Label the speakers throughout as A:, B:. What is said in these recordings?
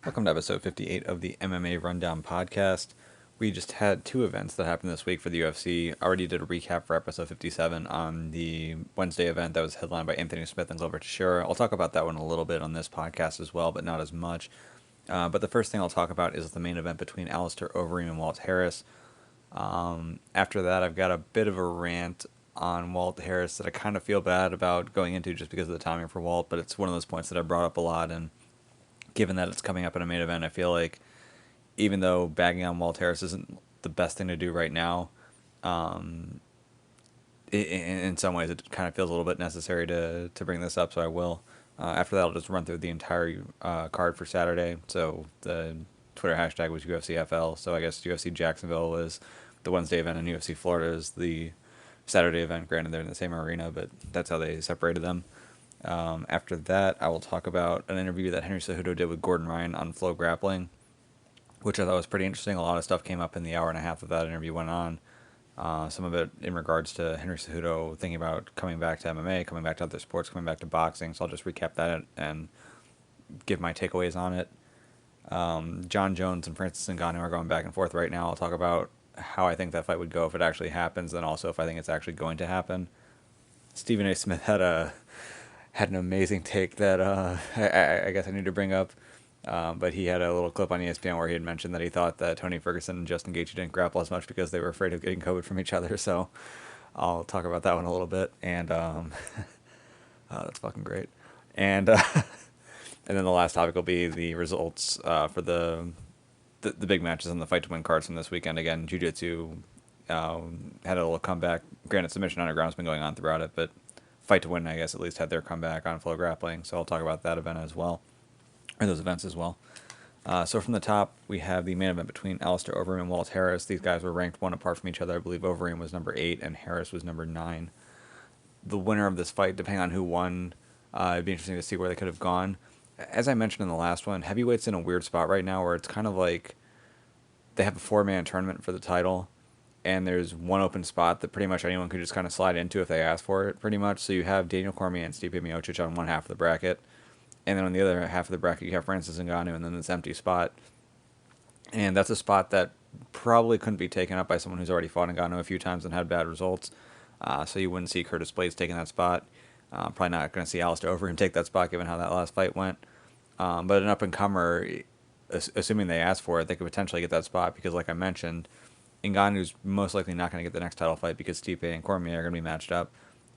A: Welcome to episode 58 of the MMA Rundown podcast. We just had two events that happened this week for the UFC. I already did a recap for episode 57 on the Wednesday event that was headlined by Anthony Smith and Glover Teixeira. I'll talk about that one a little bit on this podcast as well, but not as much. But the first thing I'll talk about is the main event between Alistair Overeem and Walt Harris. After that, I've got a bit of a rant on Walt Harris that I kind of feel bad about going into just because of the timing for Walt, but it's one of those points that I brought up a lot, and given that it's coming up in a main event, I feel like even though bagging on Walt Harris isn't the best thing to do right now, in some ways it kind of feels a little bit necessary to bring this up, so I will. After that, I'll just run through the entire card for Saturday. So the Twitter hashtag was UFCFL, so I guess UFC Jacksonville was the Wednesday event and UFC Florida is the Saturday event. Granted, they're in the same arena, but that's how they separated them. After that, I will talk about an interview that Henry Cejudo did with Gordon Ryan on Flow Grappling, which I thought was pretty interesting. A lot of stuff came up in the hour and a half that that interview went on. Some of it in regards to Henry Cejudo thinking about coming back to MMA, coming back to other sports, coming back to boxing. So I'll just recap that and give my takeaways on it. Jon Jones and Francis Ngannou are going back and forth right now. I'll talk about how I think that fight would go if it actually happens, and also if I think it's actually going to happen. Stephen A. Smith had an amazing take that I guess I need to bring up. But he had a little clip on ESPN where he had mentioned that he thought that Tony Ferguson and Justin Gaethje didn't grapple as much because they were afraid of getting COVID from each other. So I'll talk about that one a little bit. And that's fucking great. And and then the last topic will be the results for the big matches and the fight to win cards from this weekend. Again, Jiu-Jitsu had a little comeback. Granted, submission underground has been going on throughout it, but fight to win, I guess, at least had their comeback on Flow Grappling. So I'll talk about that event as well, or those events as well. So from the top, we have the main event between Alistair Overeem and Walt Harris. These guys were ranked one apart from each other. I believe Overeem was number 8 and Harris was number 9. The winner of this fight, depending on who won, it'd be interesting to see where they could have gone. As I mentioned in the last one, heavyweight's in a weird spot right now where it's kind of like they have a 4-man tournament for the title, and there's one open spot that pretty much anyone could just kind of slide into if they ask for it, pretty much. So you have Daniel Cormier and Stipe Miocic on one half of the bracket, and then on the other half of the bracket you have Francis Ngannou, and then this empty spot. And that's a spot that probably couldn't be taken up by someone who's already fought Ngannou a few times and had bad results. So you wouldn't see Curtis Blades taking that spot. Probably not going to see Alistair Overeem take that spot given how that last fight went. But an up-and-comer, assuming they ask for it, they could potentially get that spot because, like I mentioned, Ngannou's most likely not going to get the next title fight because Stipe and Cormier are going to be matched up.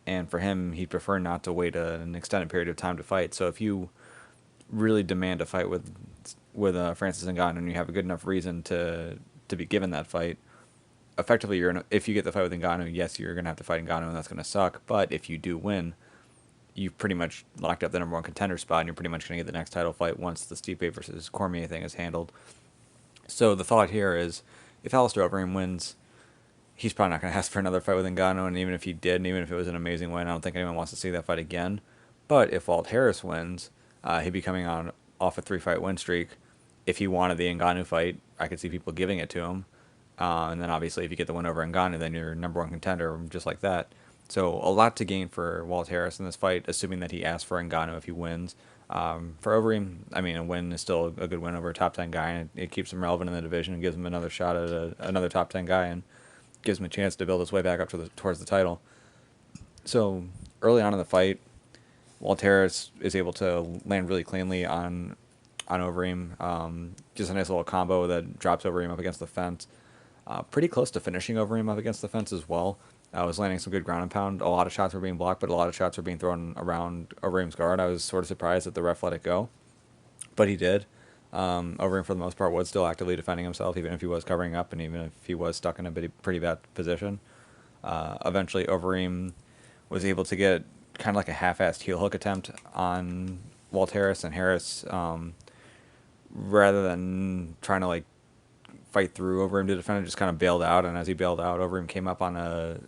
A: And for him, he'd prefer not to wait an extended period of time to fight. So if you really demand a fight with Francis Ngannou and you have a good enough reason to be given that fight, effectively, if you get the fight with Ngannou, yes, you're going to have to fight Ngannou, and that's going to suck. But if you do win, you've pretty much locked up the number one contender spot, and you're pretty much going to get the next title fight once the Stipe versus Cormier thing is handled. So the thought here is, if Alistair Overeem wins, he's probably not going to ask for another fight with Ngannou, and even if he did, and even if it was an amazing win, I don't think anyone wants to see that fight again. But if Walt Harris wins, he'd be coming off a 3-fight win streak. If he wanted the Ngannou fight, I could see people giving it to him. And then obviously if you get the win over Ngannou, then you're number one contender, just like that. So a lot to gain for Walt Harris in this fight, assuming that he asks for Ngannou if he wins. For Overeem, I mean, a win is still a good win over a top 10 guy, and it keeps him relevant in the division and gives him another shot at another top 10 guy and gives him a chance to build his way back up towards the title. So early on in the fight, Walt Harris is able to land really cleanly on Overeem. Just a nice little combo that drops Overeem up against the fence. Pretty close to finishing Overeem up against the fence as well. Was landing some good ground and pound. A lot of shots were being blocked, but a lot of shots were being thrown around Overeem's guard. I was sort of surprised that the ref let it go, but he did. Overeem, for the most part, was still actively defending himself, even if he was covering up and even if he was stuck in a pretty bad position. Eventually, Overeem was able to get kind of like a half-assed heel hook attempt on Walt Harris, and Harris, rather than trying to like fight through Overeem to defend it, just kind of bailed out, and as he bailed out, Overeem came up on a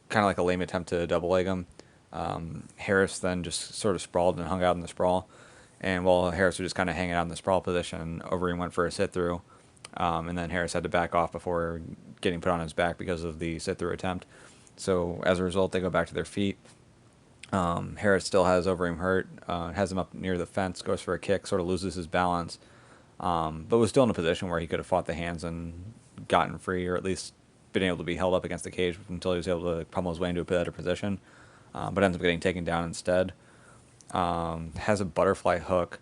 A: kind of like a lame attempt to double leg him. Harris then just sort of sprawled and hung out in the sprawl, and while Harris was just kind of hanging out in the sprawl position, Overeem went for a sit-through, and then Harris had to back off before getting put on his back because of the sit-through attempt. So as a result, they go back to their feet. Harris still has Overeem hurt, has him up near the fence, goes for a kick, sort of loses his balance, but was still in a position where he could have fought the hands and gotten free, or at least been able to be held up against the cage until he was able to pummel his way into a better position, but ends up getting taken down instead. Has a butterfly hook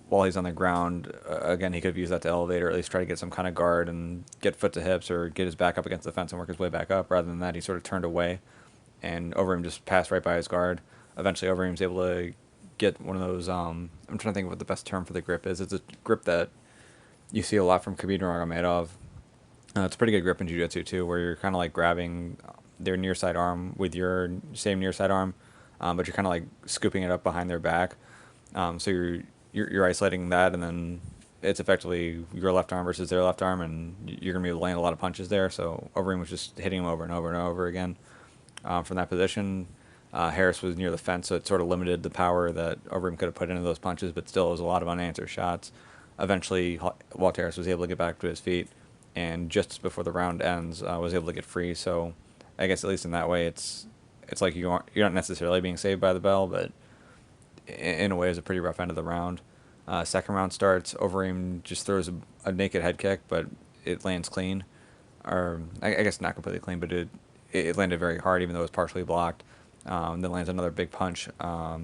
A: while he's on the ground. Again, he could have used that to elevate or at least try to get some kind of guard and get foot to hips or get his back up against the fence and work his way back up. Rather than that, he sort of turned away, and Overeem just passed right by his guard. Eventually, Overeem's able to get one of those. I'm trying to think of what the best term for the grip is. It's a grip that you see a lot from Khabib Nurmagomedov. It's a pretty good grip in jiu-jitsu too, where you're kind of like grabbing their near side arm with your same near side arm, but you're kind of like scooping it up behind their back. So you're isolating that, and then it's effectively your left arm versus their left arm, and you're gonna be able to land a lot of punches there. So Overeem was just hitting him over and over and over again from that position. Harris was near the fence, so it sort of limited the power that Overeem could have put into those punches, but still it was a lot of unanswered shots. Eventually, Walt Harris was able to get back to his feet, and just before the round ends, was able to get free. So I guess at least in that way, it's like you're not necessarily being saved by the bell, but in a way, it's a pretty rough end of the round. Second round starts, Overeem just throws a naked head kick, but it lands clean, or I guess not completely clean, but it landed very hard, even though it was partially blocked. Then lands another big punch while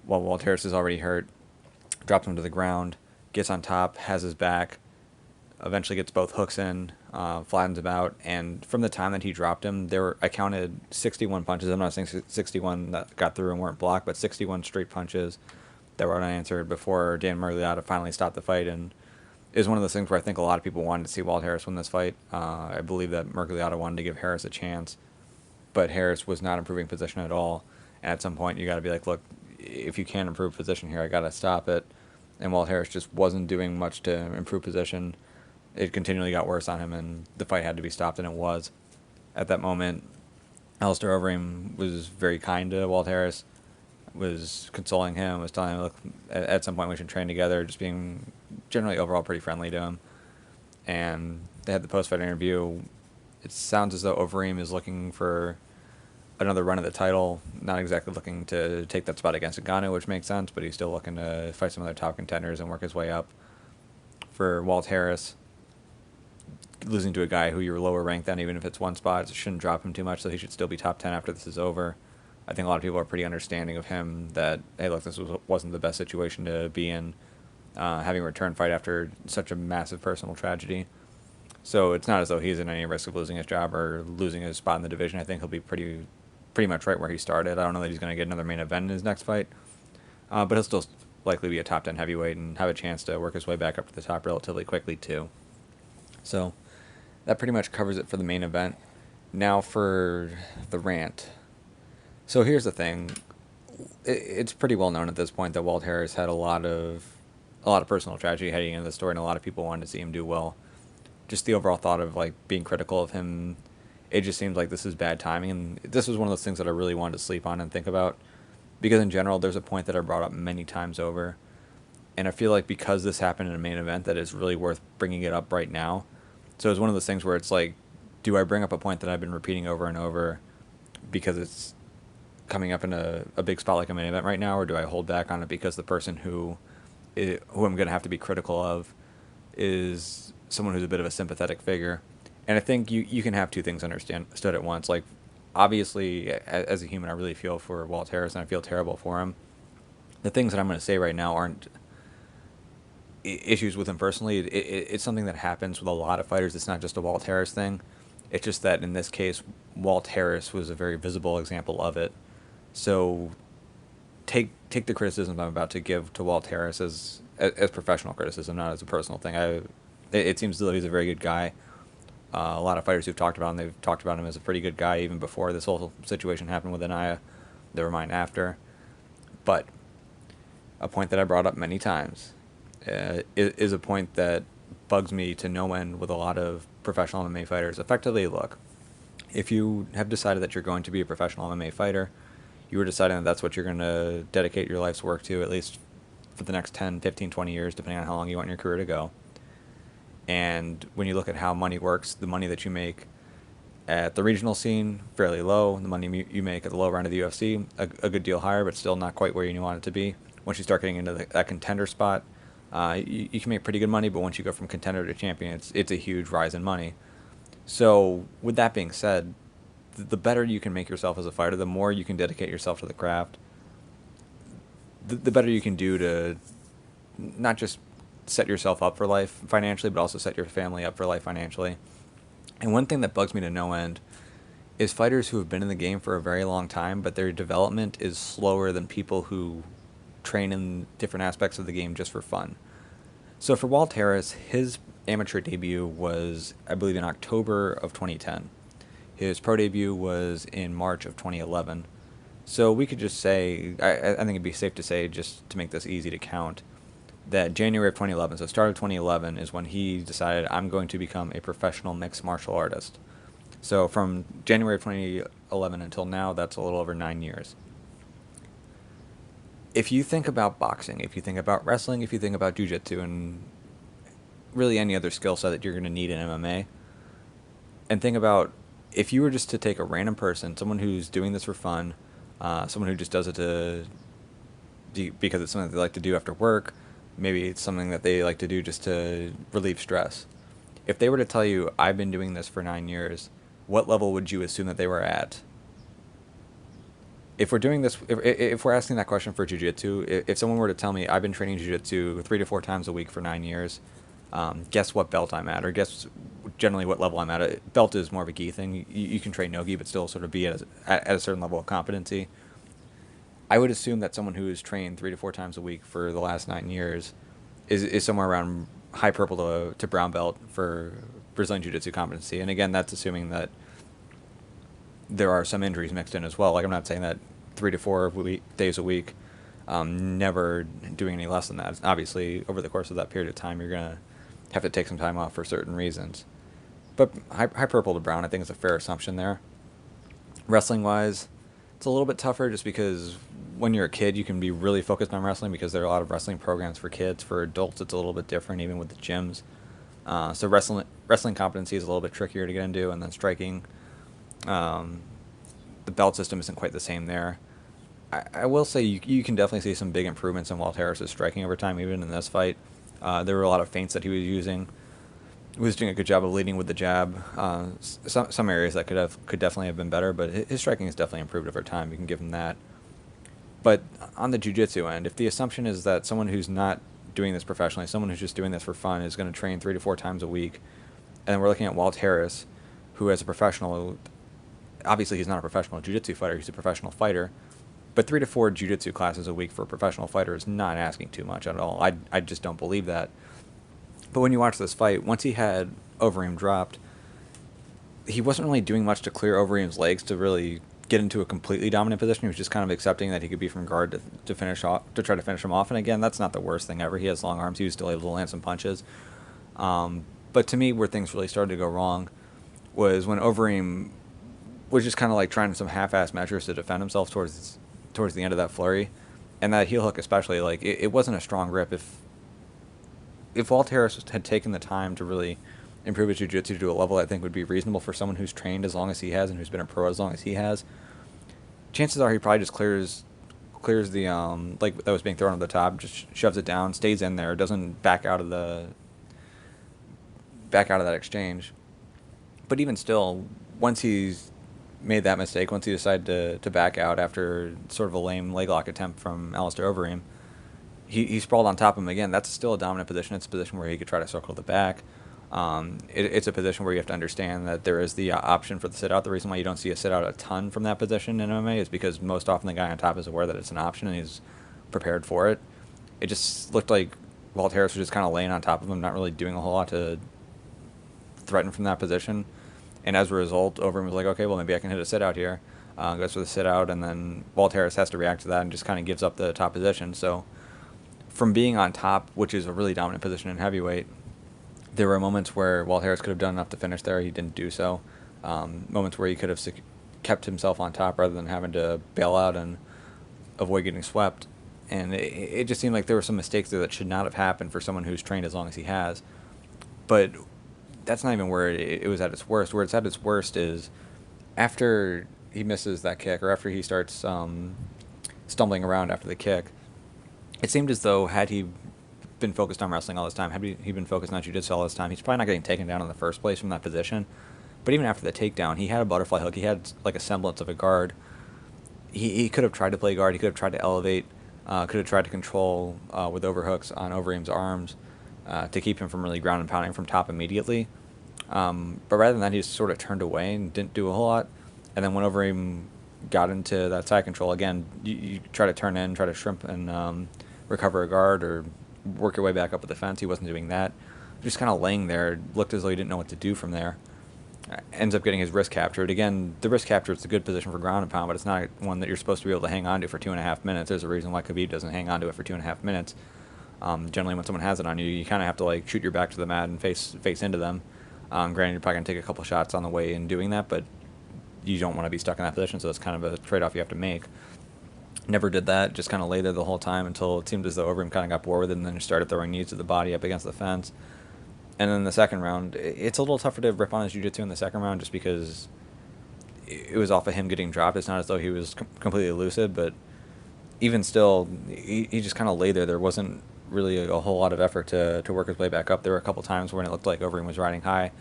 A: Walt Harris is already hurt, drops him to the ground, gets on top, has his back, eventually gets both hooks in, flattens him out, and from the time that he dropped him, I counted 61 punches. I'm not saying 61 that got through and weren't blocked, but 61 straight punches that were unanswered before Dan Miragliotta finally stopped the fight. And it was one of those things where I think a lot of people wanted to see Walt Harris win this fight. I believe that Miragliotta wanted to give Harris a chance, but Harris was not improving position at all. And at some point, you got to be like, look, if you can't improve position here, I got to stop it. And Walt Harris just wasn't doing much to improve position. It continually got worse on him, and the fight had to be stopped, and it was. At that moment, Alistair Overeem was very kind to Walt Harris, was consoling him, was telling him, look, at some point we should train together, just being generally overall pretty friendly to him. And they had the post-fight interview. It sounds as though Overeem is looking for another run at the title, not exactly looking to take that spot against Ngannou, which makes sense, but he's still looking to fight some other top contenders and work his way up. For Walt Harris, losing to a guy who you're lower ranked than, even if it's one spot, it shouldn't drop him too much, so he should still be top 10 after this is over. I think a lot of people are pretty understanding of him that, hey, look, this wasn't the best situation to be in, having a return fight after such a massive personal tragedy. So it's not as though he's in any risk of losing his job or losing his spot in the division. I think he'll be pretty much right where he started. I don't know that he's going to get another main event in his next fight, but he'll still likely be a top 10 heavyweight and have a chance to work his way back up to the top relatively quickly, too. So that pretty much covers it for the main event. Now for the rant. So here's the thing. It's pretty well known at this point that Walt Harris had a lot of personal tragedy heading into the story, and a lot of people wanted to see him do well. Just the overall thought of like being critical of him, it just seems like this is bad timing, and this was one of those things that I really wanted to sleep on and think about, because in general there's a point that I brought up many times over, and I feel like because this happened in a main event that it's really worth bringing it up right now. So it's one of those things where it's like, do I bring up a point that I've been repeating over and over because it's coming up in a big spot like a main event right now, or do I hold back on it because the person who I'm going to have to be critical of is someone who's a bit of a sympathetic figure? And I think you can have two things understood at once. Like, obviously, as a human, I really feel for Walt Harris, and I feel terrible for him. The things that I'm going to say right now aren't issues with him personally. It's something that happens with a lot of fighters. It's not just a Walt Harris thing. It's just that in this case, Walt Harris was a very visible example of it. So take the criticism I'm about to give to Walt Harris as professional criticism, not as a personal thing. It seems as though he's a very good guy. A lot of fighters who've talked about him, they've talked about him as a pretty good guy even before this whole situation happened with Anaya. Never mind after. But a point that I brought up many times is a point that bugs me to no end with a lot of professional MMA fighters. Effectively, look, if you have decided that you're going to be a professional MMA fighter, you were deciding that that's what you're going to dedicate your life's work to, at least for the next 10, 15, 20 years, depending on how long you want your career to go. And when you look at how money works, the money that you make at the regional scene, fairly low. The money you make at the lower end of the UFC, a good deal higher, but still not quite where you want it to be. Once you start getting into that contender spot, You can make pretty good money, but once you go from contender to champion, it's a huge rise in money. So with that being said, the better you can make yourself as a fighter, the more you can dedicate yourself to the craft, the better you can do to not just set yourself up for life financially, but also set your family up for life financially. And one thing that bugs me to no end is fighters who have been in the game for a very long time, but their development is slower than people who train in different aspects of the game just for fun. So for Walt Harris, his amateur debut was, I believe, in October of 2010. His pro debut was in March of 2011. So we could just say, I think it'd be safe to say, just to make this easy to count, that January of 2011, so start of 2011, is when he decided, I'm going to become a professional mixed martial artist. So from January of 2011 until now, that's a little over 9 years. If you think about boxing, if you think about wrestling, if you think about jiu-jitsu, and really any other skill set that you're going to need in MMA, and think about if you were just to take a random person, someone who's doing this for fun, someone who just does it because it's something they like to do after work, maybe it's something that they like to do just to relieve stress. If they were to tell you, I've been doing this for 9 years, what level would you assume that they were at? If we're doing this, if we're asking that question for jiu-jitsu, if someone were to tell me, I've been training jiu-jitsu 3 to 4 times a week for 9 years, guess what belt I'm at, or guess generally what level I'm at. Belt is more of a gi thing. You can train no gi, but still sort of be at a certain level of competency. I would assume that someone who has trained 3 to 4 times a week for the last 9 years is somewhere around high purple to brown belt for Brazilian Jiu-Jitsu competency. And again, that's assuming that there are some injuries mixed in as well. Like, I'm not saying that 3 to 4 days a week, never doing any less than that. Obviously, over the course of that period of time, you're going to have to take some time off for certain reasons. But high purple to brown, I think, is a fair assumption there. Wrestling-wise, it's a little bit tougher just because when you're a kid, you can be really focused on wrestling because there are a lot of wrestling programs for kids. For adults, it's a little bit different, even with the gyms. So wrestling competency is a little bit trickier to get into, and then striking, the belt system isn't quite the same there. I will say you can definitely see some big improvements in Walt Harris's striking over time, even in this fight. There were a lot of feints that he was using. He was doing a good job of leading with the jab. Some areas that could definitely have been better, but his striking has definitely improved over time. You can give him that. But on the jiu-jitsu end, if the assumption is that someone who's not doing this professionally, someone who's just doing this for fun, is going to train 3 to 4 times a week, and then we're looking at Walt Harris, who as a professional, obviously he's not a professional jiu-jitsu fighter, he's a professional fighter, but 3 to 4 jiu-jitsu classes a week for a professional fighter is not asking too much at all. I just don't believe that. But when you watch this fight, once he had Overeem dropped, he wasn't really doing much to clear Overeem's legs to really get into a completely dominant position. He was just kind of accepting that he could be from guard to finish off, to try to finish him off. And again, that's not the worst thing ever. He has long arms. He was still able to land some punches. But to me, where things really started to go wrong was when Overeem was just kind of like trying some half-assed measures to defend himself towards the end of that flurry. And that heel hook especially, like, it wasn't a strong grip. If Walt Harris had taken the time to really improve his jiu-jitsu to a level I think would be reasonable for someone who's trained as long as he has and who's been a pro as long as he has, chances are he probably just clears the like that was being thrown on the top, just shoves it down, stays in there, doesn't back out of that exchange. But even still, once he's made that mistake, once he decided to back out after sort of a lame leg lock attempt from Alistair Overeem, he sprawled on top of him again. That's still a dominant position. It's a position where he could try to circle the back. It's a position where you have to understand that there is the option for the sit-out. The reason why you don't see a sit-out a ton from that position in MMA is because most often the guy on top is aware that it's an option and he's prepared for it. It just looked like Walt Harris was just kind of laying on top of him, not really doing a whole lot to threaten from that position. And as a result, Overeem was like, okay, well, maybe I can hit a sit-out here. Goes for the sit-out, and then Walt Harris has to react to that and just kind of gives up the top position. So from being on top, which is a really dominant position in heavyweight, there were moments where Walt Harris could have done enough to finish there. He didn't do so. Moments where he could have kept himself on top rather than having to bail out and avoid getting swept. And it just seemed like there were some mistakes there that should not have happened for someone who's trained as long as he has. But that's not even where it was at its worst. Where it's at its worst is after he misses that kick, or after he starts stumbling around after the kick, it seemed as though had he been focused on wrestling all this time, had he been focused on jiu-jitsu all this time, he's probably not getting taken down in the first place from that position. But even after the takedown, he had a butterfly hook. He had like a semblance of a guard. He could have tried to play guard. He could have tried to elevate. Could have tried to control with overhooks on Overeem's arms to keep him from really ground and pounding from top immediately. But rather than that, he just sort of turned away and didn't do a whole lot. And then when Overeem got into that side control, again, you try to turn in, try to shrimp and recover a guard or work your way back up with the fence. He wasn't doing that. Just kind of laying there, looked as though he didn't know what to do from there. Ends up getting his wrist captured. Again, the wrist capture is a good position for ground and pound, but it's not one that you're supposed to be able to hang on to for 2.5 minutes. There's a reason why Khabib doesn't hang on to it for 2.5 minutes. Generally, when someone has it on you, you kind of have to like shoot your back to the mat and face into them. Granted, you're probably going to take a couple shots on the way in doing that, but you don't want to be stuck in that position, so it's kind of a trade-off you have to make. Never did that, just kind of lay there the whole time until it seemed as though Overeem kind of got bored with it and then started throwing knees to the body up against the fence. And then the second round, it's a little tougher to rip on his jiu-jitsu in the second round just because it was off of him getting dropped. It's not as though he was completely lucid, but even still, he just kind of lay there. There wasn't really a whole lot of effort to work his way back up. There were a couple times when it looked like Overeem was riding high,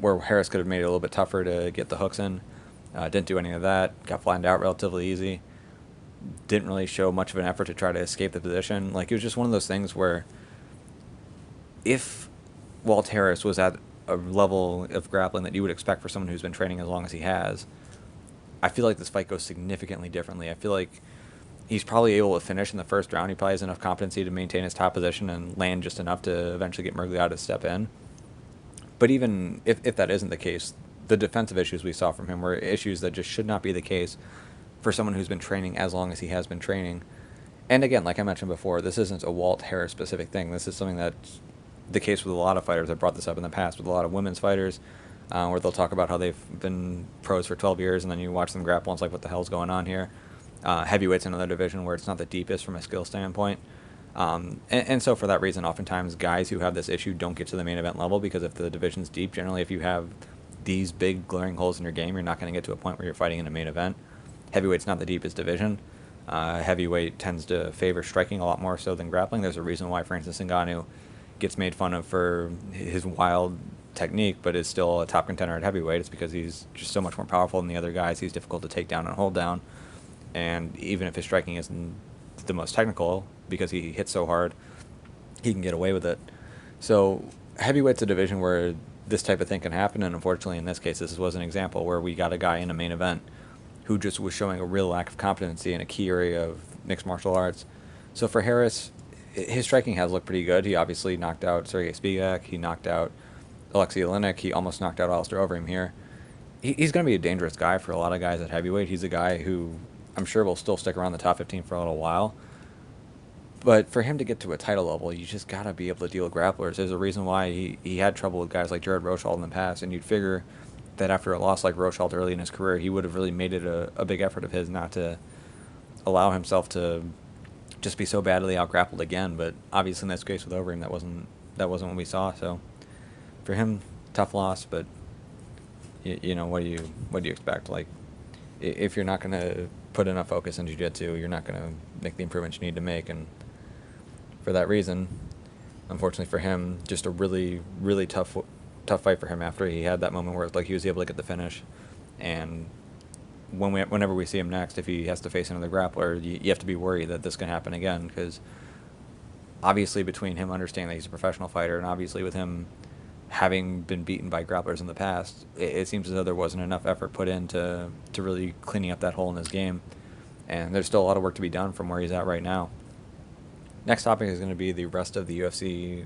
A: where Harris could have made it a little bit tougher to get the hooks in. Didn't do any of that. Got flattened out relatively easy. Didn't really show much of an effort to try to escape the position. Like, it was just one of those things where if Walt Harris was at a level of grappling that you would expect for someone who's been training as long as he has, I feel like this fight goes significantly differently. I feel like he's probably able to finish in the first round. He probably has enough competency to maintain his top position and land just enough to eventually get Mergliata to step in. But even if that isn't the case, the defensive issues we saw from him were issues that just should not be the case for someone who's been training as long as he has been training. And again, like I mentioned before, this isn't a Walt Harris specific thing. This is something that's the case with a lot of fighters. I've brought this up in the past with a lot of women's fighters, where they'll talk about how they've been pros for 12 years, and then you watch them grapple, and it's like, what the hell's going on here? Heavyweight's another division where it's not the deepest from a skill standpoint. And so for that reason, oftentimes guys who have this issue don't get to the main event level because if the division's deep, generally if you have these big glaring holes in your game, you're not going to get to a point where you're fighting in a main event. Heavyweight's not the deepest division. Heavyweight tends to favor striking a lot more so than grappling. There's a reason why Francis Ngannou gets made fun of for his wild technique, but is still a top contender at heavyweight. It's because he's just so much more powerful than the other guys. He's difficult to take down and hold down. And even if his striking isn't the most technical, because he hits so hard, he can get away with it. So heavyweight's a division where this type of thing can happen, and unfortunately in this case, this was an example where we got a guy in a main event who just was showing a real lack of competency in a key area of mixed martial arts. So for Harris, his striking has looked pretty good. He obviously knocked out Sergey Spivak. He knocked out Alexei Oleinik. He almost knocked out Alistair Overeem here. He's going to be a dangerous guy for a lot of guys at heavyweight. He's a guy who I'm sure will still stick around the top 15 for a little while. But for him to get to a title level, you just got to be able to deal with grapplers. There's a reason why he had trouble with guys like Jared Rochold in the past, and you'd figure that after a loss like Rochold early in his career, he would have really made it a big effort of his not to allow himself to just be so badly out-grappled again. But obviously in this case with Overeem, that wasn't what we saw. So for him, tough loss, but you know, what do you expect? Like, if you're not going to put enough focus in jiu-jitsu, you're not going to make the improvements you need to make. And for that reason, unfortunately for him, just a really, really tough fight for him after he had that moment where like he was able to get the finish. And whenever we see him next, if he has to face another grappler, you have to be worried that this can happen again, because obviously between him understanding that he's a professional fighter and obviously with him having been beaten by grapplers in the past, it seems as though there wasn't enough effort put in to really cleaning up that hole in his game. And there's still a lot of work to be done from where he's at right now. Next topic is going to be the rest of the UFC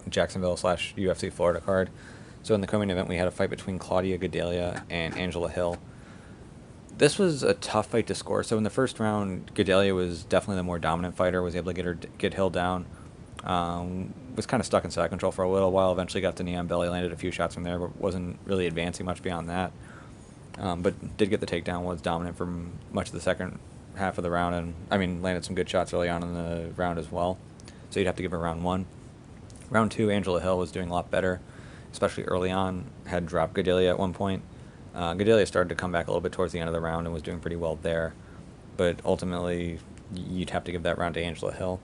A: Jacksonville / UFC Florida card. So in the co-main event, we had a fight between Claudia Gadelha and Angela Hill. This was a tough fight to score. So in the first round, Gadelha was definitely the more dominant fighter, was able to get Hill down. Was kind of stuck in side control for a little while, eventually got to knee on belly, landed a few shots from there, but wasn't really advancing much beyond that. But did get the takedown, was dominant for much of the second half of the round, and landed some good shots early on in the round as well. So you'd have to give her round one. Round two, Angela Hill was doing a lot better, especially early on, had dropped Gadelha at one point. Gadelha started to come back a little bit towards the end of the round and was doing pretty well there, but ultimately you'd have to give that round to Angela Hill.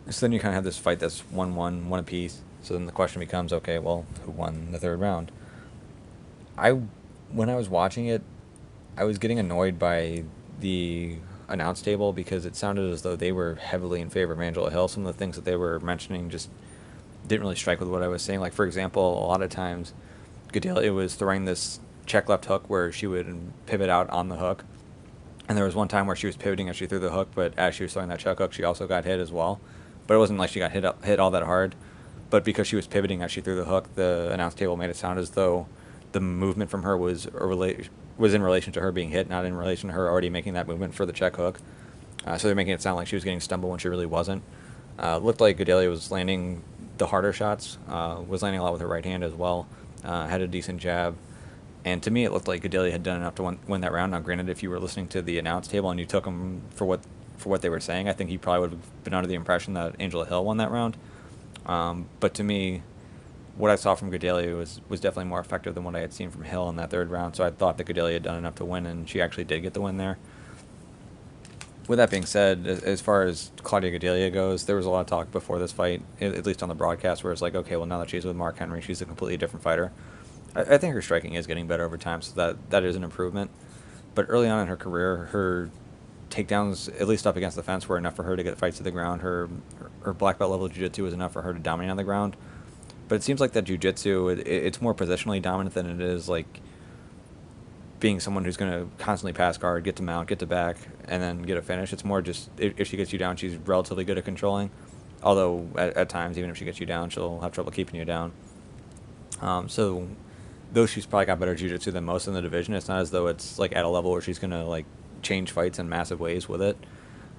A: So then you kind of have this fight that's 1-1, one apiece. So then the question becomes, okay, well, who won the third round? When I was watching it, I was getting annoyed by the announce table because it sounded as though they were heavily in favor of Angela Hill. Some of the things that they were mentioning just didn't really strike with what I was saying. Like, for example, a lot of times Gadelia was throwing this check left hook where she would pivot out on the hook. And there was one time where she was pivoting as she threw the hook, but as she was throwing that check hook, she also got hit as well. But it wasn't like she got hit all that hard. But because she was pivoting as she threw the hook, the announce table made it sound as though the movement from her was in relation to her being hit, not in relation to her already making that movement for the check hook. So they're making it sound like she was getting stumbled when she really wasn't. Looked like Gadelia was landing the harder shots, was landing a lot with her right hand as well, had a decent jab. And to me, it looked like Gadelia had done enough to win that round. Now, granted, if you were listening to the announce table and you took them for what they were saying, I think he probably would have been under the impression that Angela Hill won that round. But to me, what I saw from Gadelia was definitely more effective than what I had seen from Hill in that third round. So I thought that Gadelia had done enough to win, and she actually did get the win there. With that being said, as far as Claudia Gadelia goes, there was a lot of talk before this fight, at least on the broadcast, where it's like, okay, well, now that she's with Mark Henry, she's a completely different fighter. I think her striking is getting better over time, so that is an improvement. But early on in her career, her takedowns, at least up against the fence, were enough for her to get fights to the ground. Her black belt level jiu-jitsu was enough for her to dominate on the ground. But it seems like that jiu-jitsu, it's more positionally dominant than it is like being someone who's going to constantly pass guard, get to mount, get to back, and then get a finish. It's more just if she gets you down, she's relatively good at controlling. Although at times, even if she gets you down, she'll have trouble keeping you down. So though she's probably got better jiu-jitsu than most in the division, it's not as though it's like at a level where she's going to like change fights in massive ways with it.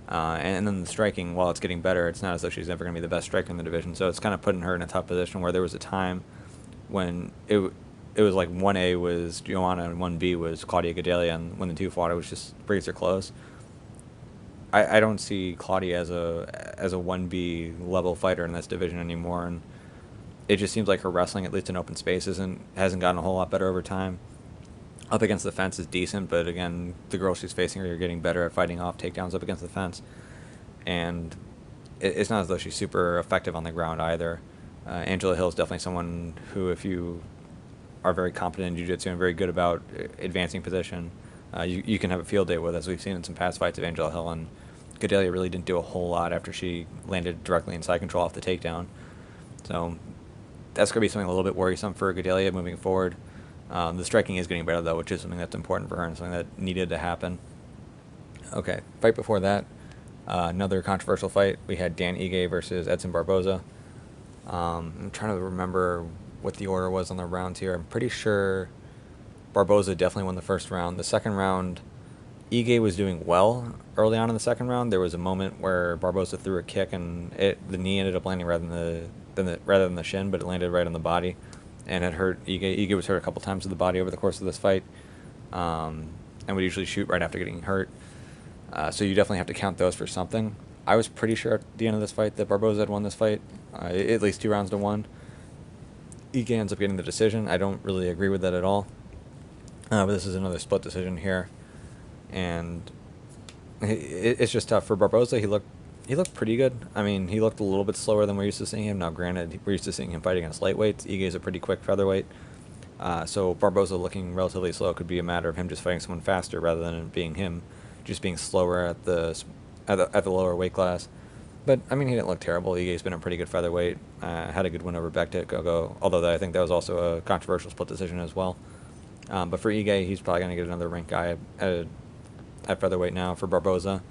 A: And then the striking, while it's getting better, it's not as though she's ever going to be the best striker in the division. So it's kind of putting her in a tough position where there was a time when it was like 1A was Joanna and 1B was Claudia Gadelia, and when the two fought, it was just razor close. I don't see Claudia as a 1B level fighter in this division anymore, and it just seems like her wrestling, at least in open space, hasn't gotten a whole lot better over time. Up against the fence is decent, but again, the girls she's facing are getting better at fighting off takedowns up against the fence. And it's not as though she's super effective on the ground either. Angela Hill is definitely someone who, if you are very competent in jiu-jitsu and very good about advancing position, you can have a field day with, as we've seen in some past fights of Angela Hill. And Gadelia really didn't do a whole lot after she landed directly in side control off the takedown. So that's going to be something a little bit worrisome for Gadelia moving forward. The striking is getting better, though, which is something that's important for her and something that needed to happen. Okay, fight before that, another controversial fight. We had Dan Ige versus Edson Barboza. I'm trying to remember what the order was on the rounds here. I'm pretty sure Barboza definitely won the first round. The second round, Ige was doing well early on in the second round. There was a moment where Barboza threw a kick, and the knee ended up landing rather than the shin, but it landed right on the body. And it hurt Ige. Ige was hurt a couple times to the body over the course of this fight, and would usually shoot right after getting hurt. So you definitely have to count those for something. I was pretty sure at the end of this fight that Barboza had won this fight, at least 2-1. Ige ends up getting the decision. I don't really agree with that at all. But this is another split decision here, and it's just tough for Barboza. He looked pretty good. I mean, he looked a little bit slower than we're used to seeing him. Now, granted, we're used to seeing him fight against lightweights. Ige is a pretty quick featherweight. So Barboza looking relatively slow could be a matter of him just fighting someone faster rather than it being him just being slower at the lower weight class. But, I mean, he didn't look terrible. Ige's been a pretty good featherweight. Had a good win over Bektik Gogo, although I think that was also a controversial split decision as well. But for Ige, he's probably going to get another ranked guy at featherweight now. For Barboza,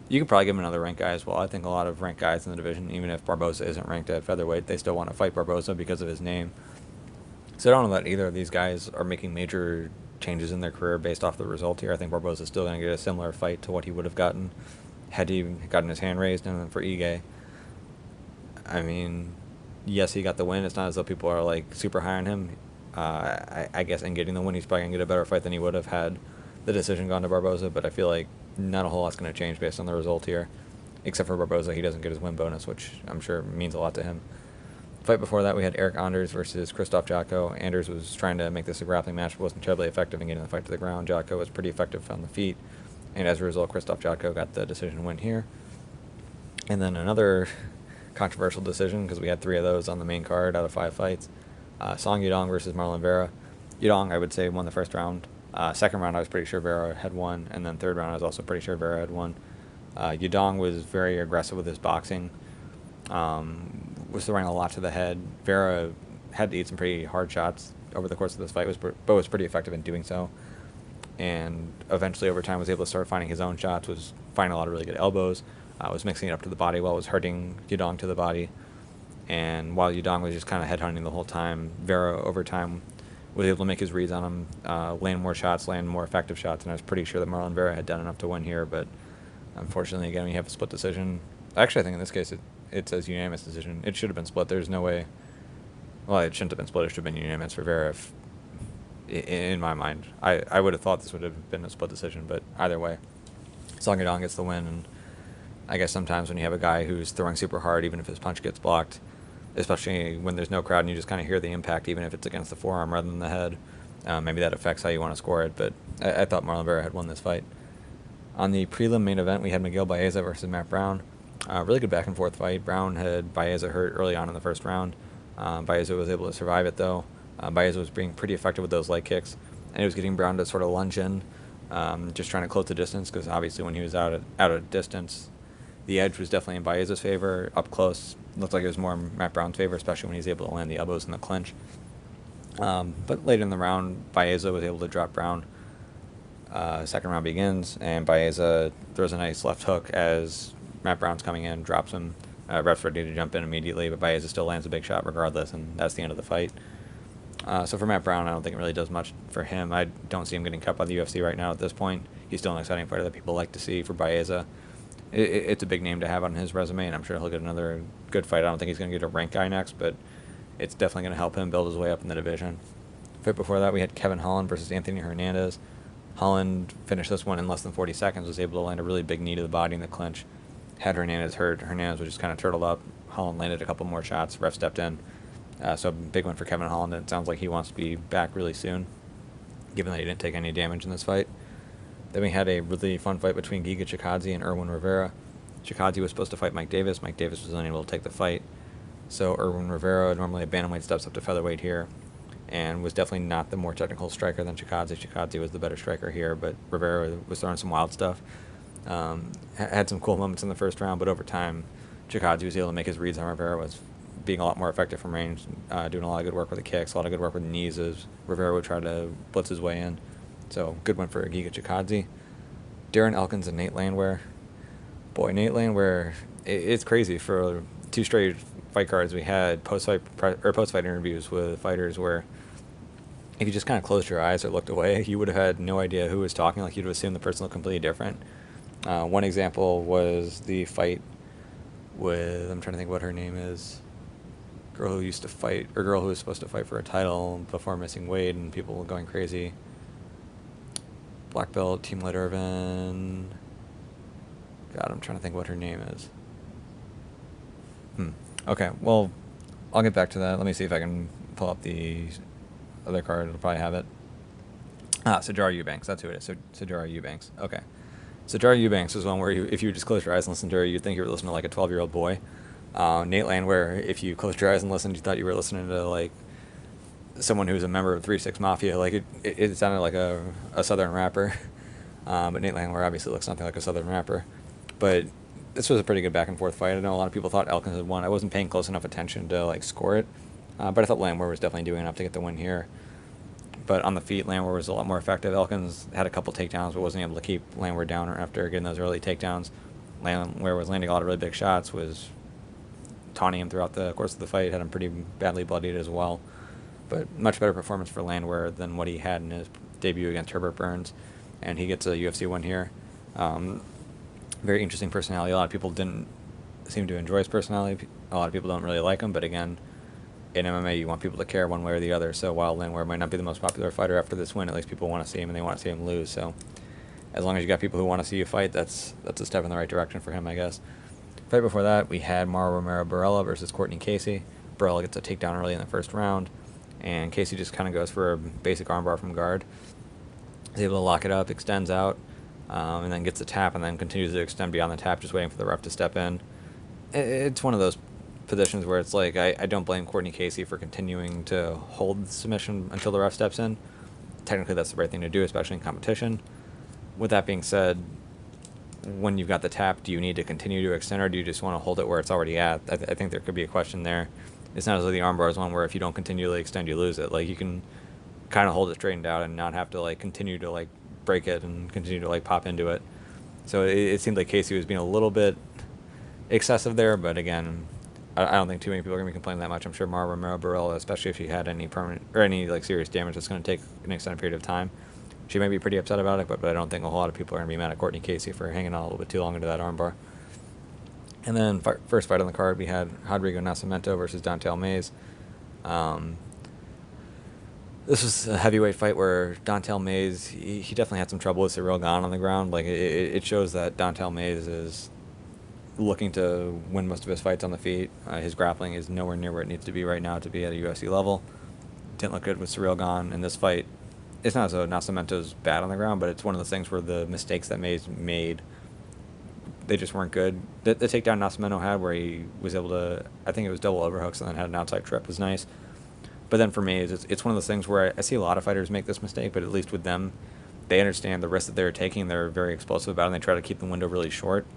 A: you could probably give him another ranked guy as well. I think a lot of ranked guys in the division, even if Barboza isn't ranked at featherweight, they still want to fight Barboza because of his name. So I don't know that either of these guys are making major changes in their career based off the result here. I think Barboza is still going to get a similar fight to what he would have gotten had he gotten his hand raised. And then for Ige, I mean, yes, he got the win. It's not as though people are like super high on him. I guess in getting the win, he's probably going to get a better fight than he would have had the decision gone to Barboza, but I feel like not a whole lot's going to change based on the result here. Except for Barboza, he doesn't get his win bonus, which I'm sure means a lot to him. Fight before that, we had Eric Anders versus Krzysztof Jotko. Anders was trying to make this a grappling match, but wasn't terribly effective in getting the fight to the ground. Jotko was pretty effective on the feet, and as a result, Krzysztof Jotko got the decision win here. And then another controversial decision because we had 3 of those on the main card out of 5 fights. Song Yudong versus Marlon Vera. Yudong, I would say, won the first round. Second round, I was pretty sure Vera had won, and then third round, I was also pretty sure Vera had won. Yudong was very aggressive with his boxing, was throwing a lot to the head. Vera had to eat some pretty hard shots over the course of this fight, but was pretty effective in doing so. And eventually, over time, was able to start finding his own shots, was finding a lot of really good elbows, was mixing it up to the body while it was hurting Yudong to the body. And while Yudong was just kind of headhunting the whole time, Vera, over time, was able to make his reads on him, land more shots, land more effective shots, and I was pretty sure that Marlon Vera had done enough to win here, but unfortunately, again, we have a split decision. Actually, I think in this case, it says unanimous decision. It should have been split. There's no way. Well, it shouldn't have been split. It should have been unanimous for Vera, in my mind. I would have thought this would have been a split decision, but either way, Song Yudong gets the win, and I guess sometimes when you have a guy who's throwing super hard, even if his punch gets blocked, especially when there's no crowd and you just kind of hear the impact, even if it's against the forearm rather than the head, maybe that affects how you want to score it, but I thought Marlon Vera had won this fight. On the prelim main event, we had Miguel Baeza versus Matt Brown. Really good back and forth fight. Brown had Baeza hurt early on in the first round. Baeza was able to survive it, though. Baeza was being pretty effective with those leg kicks, and he was getting Brown to sort of lunge in, just trying to close the distance, because obviously when he was out of distance, the edge was definitely in Baeza's favor. Up close, looked like it was more in Matt Brown's favor, especially when he was able to land the elbows in the clinch. But later in the round, Baeza was able to drop Brown. Second round begins, and Baeza throws a nice left hook as Matt Brown's coming in, drops him. Ref's ready to jump in immediately, but Baeza still lands a big shot regardless, and that's the end of the fight. So for Matt Brown, I don't think it really does much for him. I don't see him getting cut by the UFC right now at this point. He's still an exciting fighter that people like to see for Baeza. It's a big name to have on his resume, and I'm sure he'll get another good fight. I don't think he's going to get a ranked guy next, but it's definitely going to help him build his way up in the division. Fight before that, we had Kevin Holland versus Anthony Hernandez. Holland finished this one in less than 40 seconds, was able to land a really big knee to the body in the clinch. Had Hernandez hurt, Hernandez was just kind of turtled up. Holland landed a couple more shots, ref stepped in. So a big one for Kevin Holland, and it sounds like he wants to be back really soon, given that he didn't take any damage in this fight. Then we had a really fun fight between Giga Chikadze and Erwin Rivera. Chikadze was supposed to fight Mike Davis. Mike Davis was unable to take the fight. So Erwin Rivera, normally a bantamweight, steps up to featherweight here, and was definitely not the more technical striker than Chikadze. Chikadze was the better striker here, but Rivera was throwing some wild stuff. Had some cool moments in the first round, but over time, Chikadze was able to make his reads on Rivera, was being a lot more effective from range, doing a lot of good work with the kicks, a lot of good work with the knees as Rivera would try to blitz his way in. So good one for Giga Chikadze. Darren Elkins and Nate Landwehr. Boy, Nate Landwehr, it's crazy. For 2 straight fight cards, we had post-fight interviews with fighters where if you just kind of closed your eyes or looked away, you would have had no idea who was talking. Like, you'd have assumed the person looked completely different. One example was the fight with, I'm trying to think what her name is, girl who used to fight, or girl who was supposed to fight for a title before missing weight, and people were going crazy. Black belt, Team Light Irvin. God, I'm trying to think what her name is. Okay, well, I'll get back to that. Let me see if I can pull up the other card. It'll probably have it. Sijara Eubanks. That's who it is. Sijara Eubanks. Okay. Sijara Eubanks is one where if you just close your eyes and listen to her, you'd think you were listening to like a 12-year-old boy. Nate Landwehr, if you closed your eyes and listened, you thought you were listening to like someone who's a member of 3-6 Mafia. Like it sounded like a southern rapper. But Nate Landwehr obviously looks nothing like a southern rapper. But this was a pretty good back and forth fight. I know a lot of people thought Elkins had won. I wasn't paying close enough attention to like score it. But I thought Landwehr was definitely doing enough to get the win here. But on the feet, Landwehr was a lot more effective. Elkins had a couple takedowns, but wasn't able to keep Landwehr down after getting those early takedowns. Landwehr was landing a lot of really big shots, was taunting him throughout the course of the fight, had him pretty badly bloodied as well. But much better performance for Landwehr than what he had in his debut against Herbert Burns, and he gets a UFC win here. Very interesting personality. A lot of people didn't seem to enjoy his personality. A lot of people don't really like him, but again, in MMA, you want people to care one way or the other. So while Landwehr might not be the most popular fighter after this win, at least people want to see him and they want to see him lose. So as long as you got people who want to see you fight, that's a step in the right direction for him, I guess. Fight before that, we had Mara Romero Barella versus Courtney Casey. Barella gets a takedown early in the first round, and Casey just kind of goes for a basic armbar from guard. He's able to lock it up, extends out, and then gets a tap, and then continues to extend beyond the tap, just waiting for the ref to step in. It's one of those positions where it's like I don't blame Courtney Casey for continuing to hold the submission until the ref steps in. Technically, that's the right thing to do, especially in competition. With that being said, when you've got the tap, do you need to continue to extend, or do you just want to hold it where it's already at? I think there could be a question there. It's not as though the armbar is one where if you don't continually extend, you lose it. Like, you can kind of hold it straightened out and not have to like continue to like break it and continue to like pop into it. So it seemed like Casey was being a little bit excessive there, but again, I don't think too many people are going to be complaining that much. I'm sure Mara Romero Barella, especially if she had any permanent or any like serious damage that's going to take an extended period of time, she may be pretty upset about it, but I don't think a whole lot of people are going to be mad at Courtney Casey for hanging on a little bit too long into that armbar. And then first fight on the card, we had Rodrigo Nascimento versus Dante Almeida. This was a heavyweight fight where Dante Almeida, he definitely had some trouble with Ciryl Gane on the ground. Like, it shows that Dante Almeida is looking to win most of his fights on the feet. His grappling is nowhere near where it needs to be right now to be at a UFC level. Didn't look good with Ciryl Gane in this fight. It's not as though Nascimento's bad on the ground, but it's one of those things where the mistakes that Mays made, they just weren't good. The takedown Nascimento had where he was able to, I think it was double overhooks and then had an outside trip, was nice. But then for me, it's one of those things where I see a lot of fighters make this mistake, but at least with them, they understand the risk that they're taking. They're very explosive about it, and they try to keep the window really short.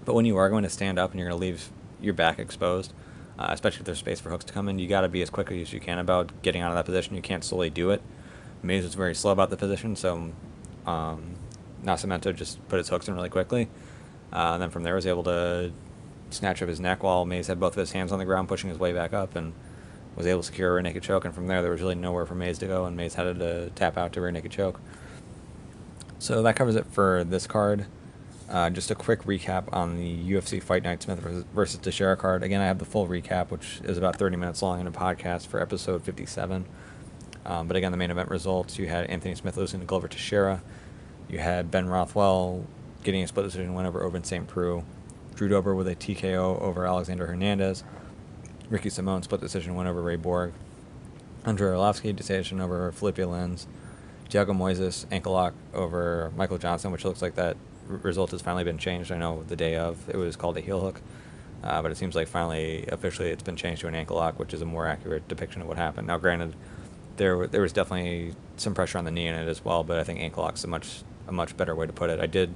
A: But when you are going to stand up and you're going to leave your back exposed, especially if there's space for hooks to come in, you got to be as quickly as you can about getting out of that position. You can't slowly do it. Mays was very slow about the position, so Nascimento just put his hooks in really quickly. And then from there was able to snatch up his neck while Mays had both of his hands on the ground, pushing his way back up, and was able to secure a rear naked choke. And from there was really nowhere for Mays to go, and Mays had to tap out to rear naked choke. So that covers it for this card. Just a quick recap on the UFC Fight Night Smith versus Teixeira card. Again, I have the full recap, which is about 30 minutes long in a podcast for episode 57. But again, the main event results, you had Anthony Smith losing to Glover Teixeira. You had Ben Rothwell getting a split decision win over Oben St. Preux. Drew Dober with a TKO over Alexander Hernandez. Ricky Simone split decision win over Ray Borg. Andrei Arlovsky decision over Felipe Lins. Thiago Moises ankle lock over Michael Johnson, which looks like that result has finally been changed. I know the day of it was called a heel hook, but it seems like finally officially it's been changed to an ankle lock, which is a more accurate depiction of what happened. Now, granted, there was definitely some pressure on the knee in it as well, but I think ankle lock's a much better way to put it. I did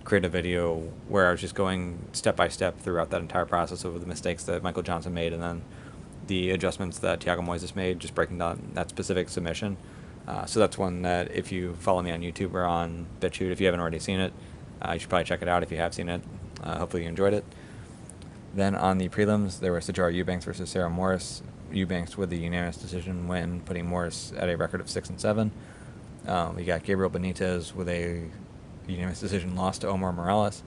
A: create a video where I was just going step by step throughout that entire process of the mistakes that Michael Johnson made and then the adjustments that Thiago Moises made, just breaking down that specific submission. So that's one that if you follow me on YouTube or on BitChute, if you haven't already seen it, you should probably check it out if you have seen it. Hopefully you enjoyed it. Then on the prelims, there was Sijara Eubanks versus Sarah Morris. Eubanks with the unanimous decision win, putting Morris at a record of 6-7. We got Gabriel Benitez with a unanimous decision loss to Omar Morales.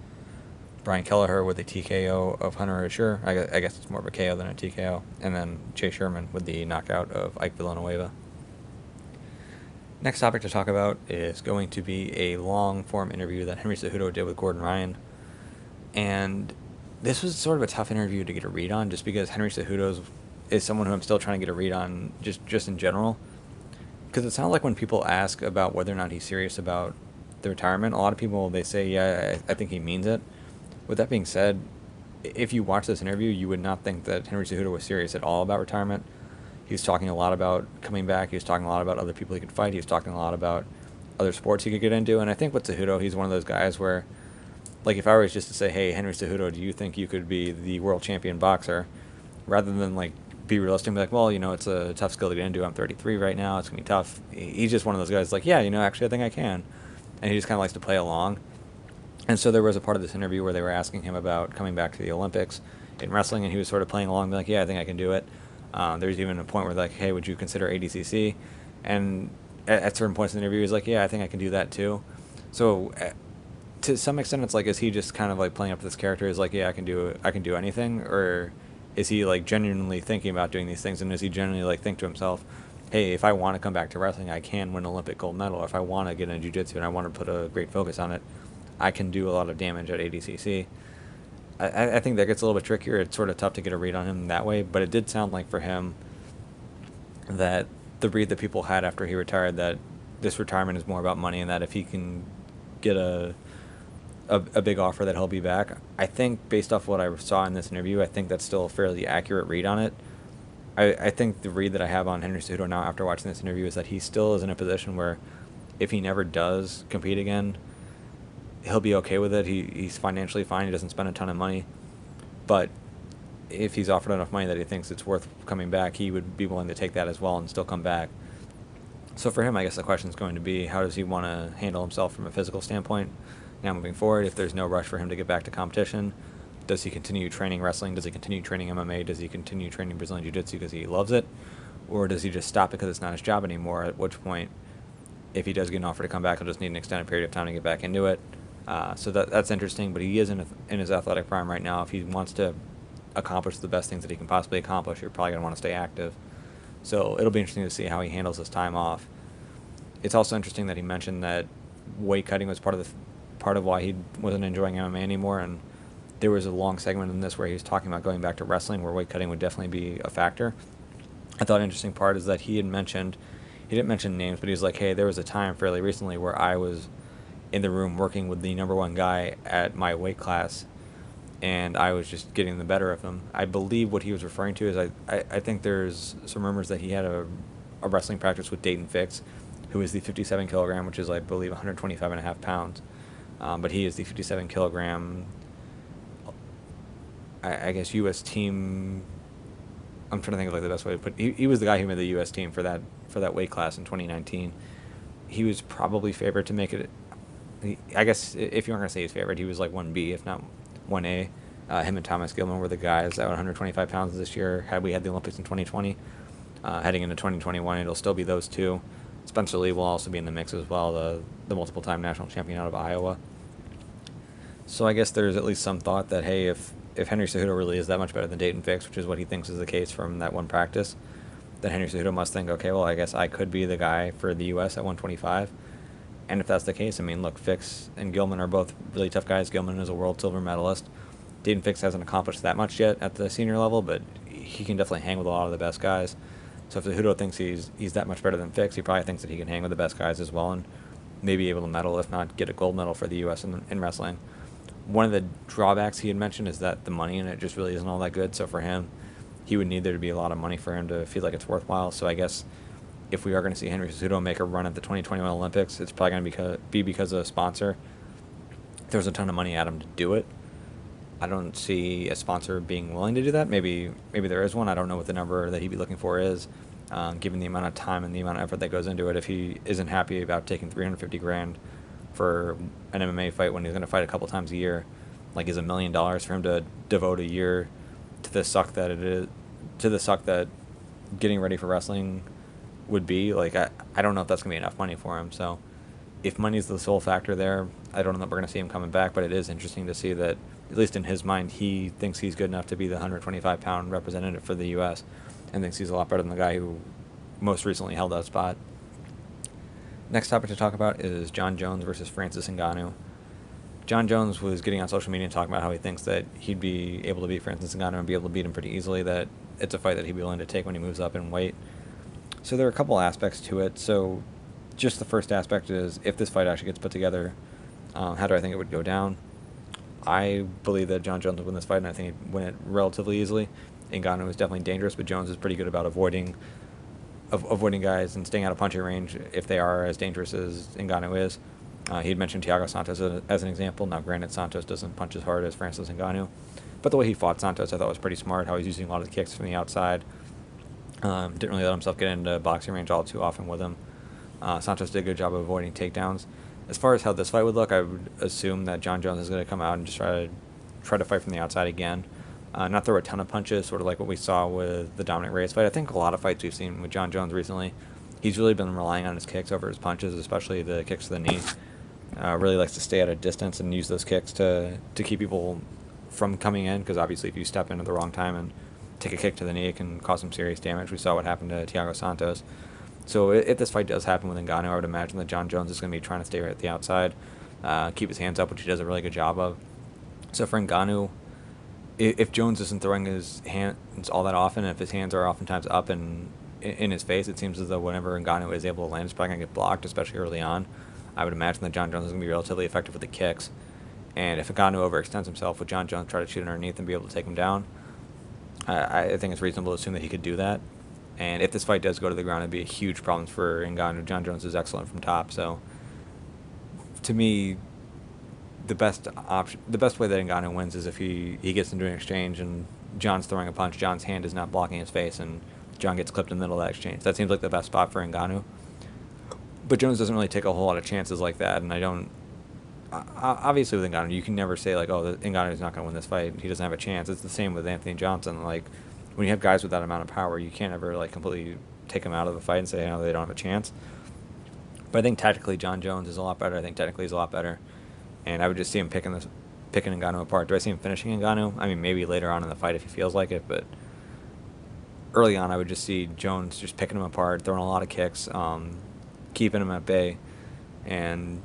A: Brian Kelleher with a TKO of Hunter Ashur. I guess it's more of a KO than a TKO. And then Chase Sherman with the knockout of Ike Villanueva. Next topic to talk about is going to be a long-form interview that Henry Cejudo did with Gordon Ryan. And this was sort of a tough interview to get a read on, just because Henry Cejudo is someone who I'm still trying to get a read on just in general. Because it sounds like when people ask about whether or not he's serious about the retirement, a lot of people, they say, yeah, I think he means it. With that being said, if you watch this interview, you would not think that Henry Cejudo was serious at all about retirement. He was talking a lot about coming back. He was talking a lot about other people he could fight. He was talking a lot about other sports he could get into. And I think with Cejudo, he's one of those guys where, like, if I was just to say, hey, Henry Cejudo, do you think you could be the world champion boxer? Rather than, like, be realistic and be like, well, it's a tough skill to get into. I'm 33 right now. It's going to be tough. He's just one of those guys like, yeah, actually, I think I can. And he just kind of likes to play along. And so there was a part of this interview where they were asking him about coming back to the Olympics in wrestling, and he was sort of playing along, being like, yeah, I think I can do it. There's even a point where, like, hey, would you consider ADCC? And at certain points in the interview, he's like, yeah, I think I can do that too. So to some extent, it's like, is he just kind of like playing up to this character? Is like, yeah, I can do anything, or is he like genuinely thinking about doing these things? And does he genuinely like think to himself, hey, if I want to come back to wrestling, I can win an Olympic gold medal. If I want to get into jiu-jitsu and I want to put a great focus on it, I can do a lot of damage at ADCC. I think that gets a little bit trickier. It's sort of tough to get a read on him that way, but it did sound like for him that the read that people had after he retired, that this retirement is more about money, and that if he can get a a big offer that he'll be back. I think based off what I saw in this interview, I think that's still a fairly accurate read on it. I think the read that I have on Henry Cejudo now after watching this interview is that he still is in a position where if he never does compete again, he'll be okay with it. He's financially fine. He doesn't spend a ton of money. But if he's offered enough money that he thinks it's worth coming back, he would be willing to take that as well and still come back. So for him, I guess the question is going to be, how does he want to handle himself from a physical standpoint now moving forward? If there's no rush for him to get back to competition, does he continue training wrestling? Does he continue training MMA? Does he continue training Brazilian Jiu-Jitsu because he loves it? Or does he just stop because it's not his job anymore, at which point, if he does get an offer to come back, he'll just need an extended period of time to get back into it. So that's interesting, but he is in his athletic prime right now. If he wants to accomplish the best things that he can possibly accomplish, you're probably going to want to stay active. So it'll be interesting to see how he handles his time off. It's also interesting that he mentioned that weight cutting was part of why he wasn't enjoying MMA anymore, and there was a long segment in this where he was talking about going back to wrestling, where weight cutting would definitely be a factor. I thought an interesting part is that he didn't mention names, but he was like, hey, there was a time fairly recently where I was in the room working with the number one guy at my weight class, and I was just getting the better of him. I believe what he was referring to is I think there's some rumors that he had a wrestling practice with Dayton Fix, who is the 57 kilogram, which is, I believe, 125 and a half pounds. But he is the 57 kilogram, I guess, U.S. team. I'm trying to think of the best way to put it. He was the guy who made the U.S. team for that weight class in 2019. He was probably favored to make it. I guess if you aren't going to say he's favored, he was like 1B, if not 1A. Him and Thomas Gilman were the guys at 125 pounds this year. Had we had the Olympics in 2020, heading into 2021, it'll still be those two. Spencer Lee will also be in the mix as well, the multiple-time national champion out of Iowa. So I guess there's at least some thought that, hey, if Henry Cejudo really is that much better than Dayton Fix, which is what he thinks is the case from that one practice, then Henry Cejudo must think, okay, well, I guess I could be the guy for the U.S. at 125. And if that's the case, I mean, look, Fix and Gilman are both really tough guys. Gilman is a world silver medalist. Dayton Fix hasn't accomplished that much yet at the senior level, but he can definitely hang with a lot of the best guys. So if Cejudo thinks he's that much better than Fix, he probably thinks that he can hang with the best guys as well and maybe able to medal, if not get a gold medal for the U.S. in wrestling. One of the drawbacks he had mentioned is that the money in it just really isn't all that good. So for him, he would need there to be a lot of money for him to feel like it's worthwhile. So I guess if we are going to see Henry Cejudo make a run at the 2021 Olympics, it's probably going to be because of a sponsor. There's a ton of money at him to do it. I don't see a sponsor being willing to do that. Maybe there is one. I don't know what the number that he'd be looking for is, given the amount of time and the amount of effort that goes into it. If he isn't happy about taking $350,000 for an MMA fight when he's going to fight a couple times a year, like, is $1 million for him to devote a year to the suck that it is, to the suck that getting ready for wrestling would be. Like, I don't know if that's going to be enough money for him. So if money's the sole factor there, I don't know if we're going to see him coming back, but it is interesting to see that, at least in his mind, he thinks he's good enough to be the 125-pound representative for the U.S. and thinks he's a lot better than the guy who most recently held that spot. Next topic to talk about is Jon Jones versus Francis Ngannou. Jon Jones was getting on social media and talking about how he thinks that he'd be able to beat Francis Ngannou and be able to beat him pretty easily, that it's a fight that he'd be willing to take when he moves up in weight. So there are a couple aspects to it. So just the first aspect is, if this fight actually gets put together, how do I think it would go down? I believe that Jon Jones would win this fight, and I think he'd win it relatively easily. Ngannou is definitely dangerous, but Jones is pretty good about avoiding guys and staying out of punching range if they are as dangerous as Ngannou is. He'd mentioned Thiago Santos as an example. Now, granted, Santos doesn't punch as hard as Francis Ngannou, but the way he fought Santos I thought was pretty smart, how he's using a lot of the kicks from the outside. Didn't really let himself get into boxing range all too often with him. Santos did a good job of avoiding takedowns. As far as how this fight would look, I would assume that Jon Jones is going to come out and just try to fight from the outside again. Not throw a ton of punches, sort of like what we saw with the Dominic Reyes fight. I think a lot of fights we've seen with Jon Jones recently, he's really been relying on his kicks over his punches, especially the kicks to the knee. Really likes to stay at a distance and use those kicks to keep people from coming in, because obviously if you step in at the wrong time and take a kick to the knee, it can cause some serious damage. We saw what happened to Thiago Santos. So if this fight does happen with Ngannou, I would imagine that Jon Jones is going to be trying to stay right at the outside, keep his hands up, which he does a really good job of. So for Ngannou, if Jones isn't throwing his hands all that often, if his hands are oftentimes up and in his face, it seems as though whenever Ngannou is able to land, it's probably going to get blocked, especially early on. I would imagine that Jon Jones is going to be relatively effective with the kicks. And if Ngannou overextends himself, would Jon Jones try to shoot underneath and be able to take him down? I think it's reasonable to assume that he could do that. And if this fight does go to the ground, it'd be a huge problem for Ngannou. Jon Jones is excellent from top, so to me, the best way that Ngannou wins is if he gets into an exchange and Jon's throwing a punch, Jon's hand is not blocking his face, and Jon gets clipped in the middle of that exchange. That seems like the best spot for Ngannou. But Jones doesn't really take a whole lot of chances like that, and I don't. Obviously, with Ngannou, you can never say like, "Oh, Ngannou's not going to win this fight. He doesn't have a chance." It's the same with Anthony Johnson. Like, when you have guys with that amount of power, you can't ever like completely take them out of the fight and say, "You know, they don't have a chance." But I think tactically, Jon Jones is a lot better. I think technically he's a lot better, and I would just see him picking Ngannou apart. Do I see him finishing Ngannou? I mean, maybe later on in the fight if he feels like it, but early on, I would just see Jones just picking him apart, throwing a lot of kicks, keeping him at bay, and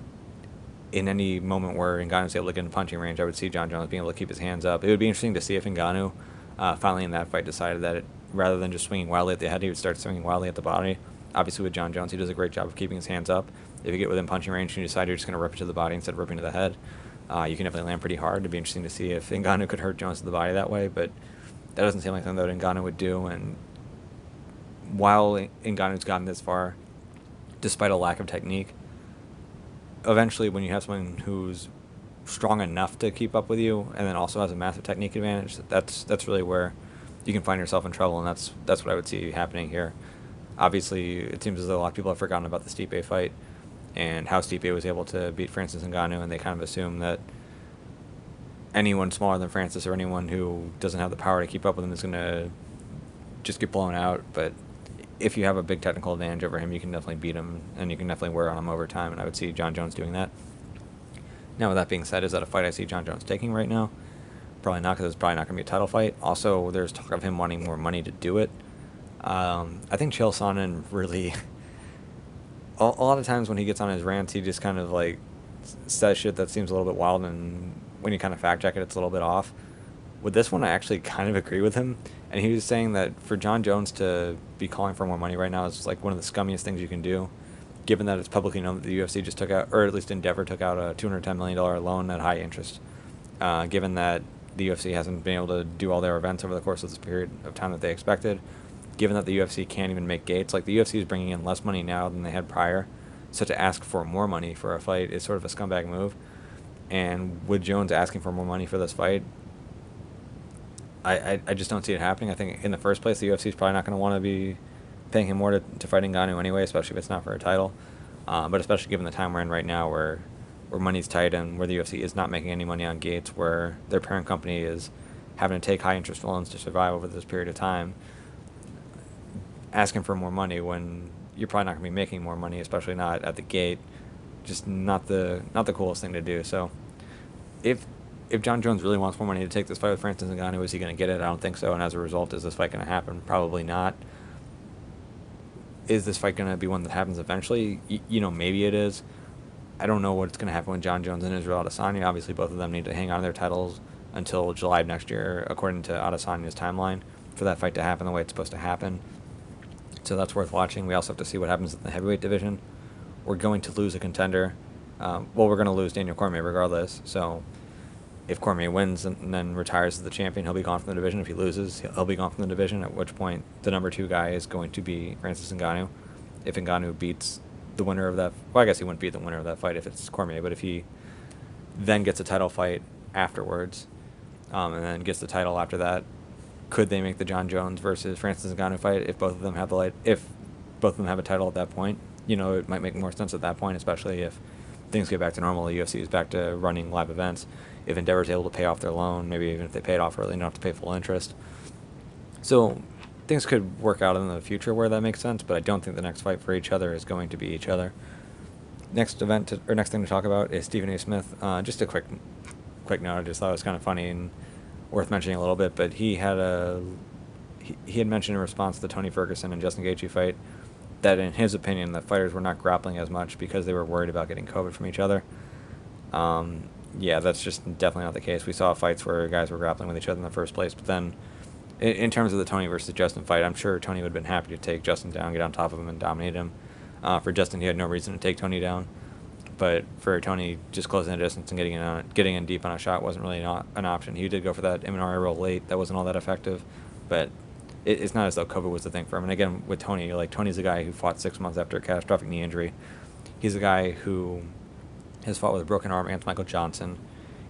A: in any moment where Ngannou's able to get in punching range, I would see Jon Jones being able to keep his hands up. It would be interesting to see if Ngannou finally in that fight decided that rather than just swinging wildly at the head, he would start swinging wildly at the body. Obviously, with Jon Jones, he does a great job of keeping his hands up. If you get within punching range and you decide you're just going to rip it to the body instead of ripping to the head, you can definitely land pretty hard. It'd be interesting to see if Ngannou could hurt Jones to the body that way, but that doesn't seem like something that Ngannou would do. And while Ngannou's gotten this far, despite a lack of technique, eventually when you have someone who's strong enough to keep up with you and then also has a massive technique advantage, that's really where you can find yourself in trouble, and that's what I would see happening here. Obviously, it seems as though a lot of people have forgotten about the Stipe fight and how Stipe was able to beat Francis Ngannou, and they kind of assume that anyone smaller than Francis or anyone who doesn't have the power to keep up with him is going to just get blown out. But if you have a big technical advantage over him, you can definitely beat him, and you can definitely wear on him over time, and I would see Jon Jones doing that. Now, with that being said, is that a fight I see Jon Jones taking right now? Probably not, because it's probably not going to be a title fight. Also, there's talk of him wanting more money to do it. I think Chael Sonnen really... a lot of times when he gets on his rants, he just kind of, like, says shit that seems a little bit wild, and when you kind of fact check it, it's a little bit off. With this one, I actually kind of agree with him. And he was saying that for Jon Jones to be calling for more money right now is like one of the scummiest things you can do, given that it's publicly known that the UFC just took out, or at least Endeavor took out a $210 million loan at high interest. Given that the UFC hasn't been able to do all their events over the course of this period of time that they expected, given that the UFC can't even make gates, like the UFC is bringing in less money now than they had prior, so to ask for more money for a fight is sort of a scumbag move. And with Jones asking for more money for this fight, I just don't see it happening. I think in the first place, the UFC is probably not going to want to be paying him more to fight Ngannou anyway, especially if it's not for a title. But especially given the time we're in right now where money's tight and where the UFC is not making any money on gates, where their parent company is having to take high interest loans to survive over this period of time, asking for more money when you're probably not going to be making more money, especially not at the gate, just not the coolest thing to do. So if Jon Jones really wants more money to take this fight with Francis Ngannou, is he going to get it? I don't think so. And as a result, is this fight going to happen? Probably not. Is this fight going to be one that happens eventually? Maybe it is. I don't know what's going to happen with Jon Jones and Israel Adesanya. Obviously, both of them need to hang on to their titles until July of next year, according to Adesanya's timeline, for that fight to happen the way it's supposed to happen. So that's worth watching. We also have to see what happens in the heavyweight division. We're going to lose a contender. We're going to lose Daniel Cormier regardless. So if Cormier wins and then retires as the champion, he'll be gone from the division. If he loses, he'll be gone from the division, at which point the number 2 guy is going to be Francis Ngannou. If Ngannou beats the winner of that... Well, I guess he wouldn't beat the winner of that fight if it's Cormier, but if he then gets a title fight afterwards, and then gets the title after that, could they make the Jon Jones versus Francis Ngannou fight if both of them have a title at that point? It might make more sense at that point, especially if things get back to normal, the UFC is back to running live events. If Endeavor is able to pay off their loan, maybe even if they pay it off early, they don't have to pay full interest. So things could work out in the future where that makes sense, but I don't think the next fight for each other is going to be each other. Next thing to talk about is Stephen A. Smith. Just a quick note. I just thought it was kind of funny and worth mentioning a little bit, but he had mentioned in response to the Tony Ferguson and Justin Gaethje fight that in his opinion the fighters were not grappling as much because they were worried about getting COVID from each other. Yeah, that's just definitely not the case. We saw fights where guys were grappling with each other in the first place, but then in terms of the Tony versus Justin fight, I'm sure Tony would have been happy to take Justin down, get on top of him, and dominate him. For Justin, he had no reason to take Tony down. But for Tony, just closing the distance and getting in deep on a shot wasn't really an option. He did go for that Imanari roll late. That wasn't all that effective. But it's not as though COVID was the thing for him. And again, with Tony, like, Tony's a guy who fought 6 months after a catastrophic knee injury. He's a guy who has fought with a broken arm against Michael Johnson.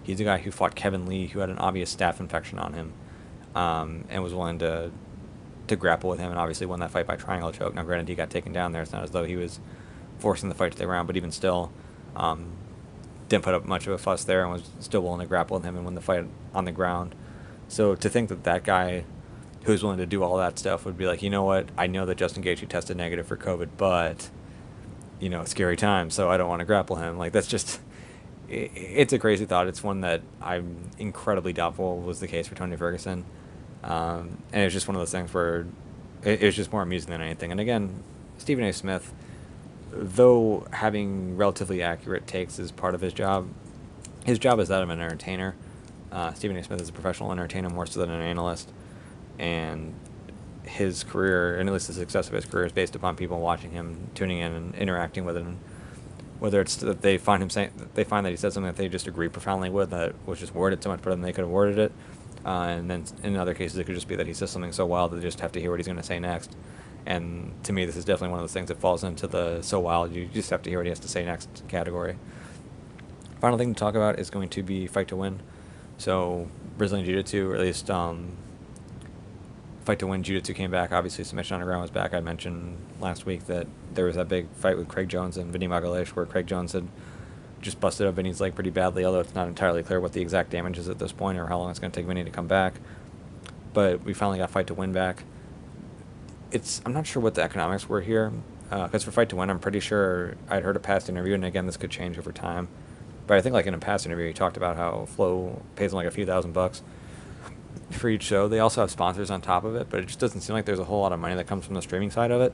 A: He's a guy who fought Kevin Lee, who had an obvious staph infection on him, and was willing to grapple with him, and obviously won that fight by triangle choke. Now, granted, he got taken down there. It's not as though he was forcing the fight to the ground, but even still, didn't put up much of a fuss there and was still willing to grapple with him and win the fight on the ground. So to think that guy who's willing to do all that stuff would be like, you know what, I know that Justin Gaethje tested negative for COVID, but, scary time, so I don't want to grapple him. Like, that's just, it's a crazy thought. It's one that I'm incredibly doubtful was the case for Tony Ferguson. And it's just one of those things where it was just more amusing than anything. And again, Stephen A. Smith, though having relatively accurate takes is part of his job is that of an entertainer. Stephen A. Smith is a professional entertainer more so than an analyst. And his career, and at least the success of his career, is based upon people watching him, tuning in, and interacting with him. Whether it's that they find that he said something that they just agree profoundly with, that was just worded so much better than they could have worded it, and then in other cases it could just be that he says something so wild that they just have to hear what he's going to say next. And to me, this is definitely one of those things that falls into the so wild you just have to hear what he has to say next category. Final thing to talk about is going to be fight to win. So Brazilian Jiu-Jitsu, or at least fight to win Jiu-Jitsu came back. Obviously, Submission Underground was back. I mentioned last week that there was that big fight with Craig Jones and Vinny Magalhães, where Craig Jones had just busted up Vinny's leg pretty badly, although it's not entirely clear what the exact damage is at this point or how long it's going to take Vinny to come back. But we finally got fight to win back. I'm not sure what the economics were here, because for fight to win, I'm pretty sure I'd heard a past interview, and again, this could change over time. But I think, like, in a past interview, he talked about how Flow pays him like a few $1,000 for each show. They also have sponsors on top of it, but it just doesn't seem like there's a whole lot of money that comes from the streaming side of it.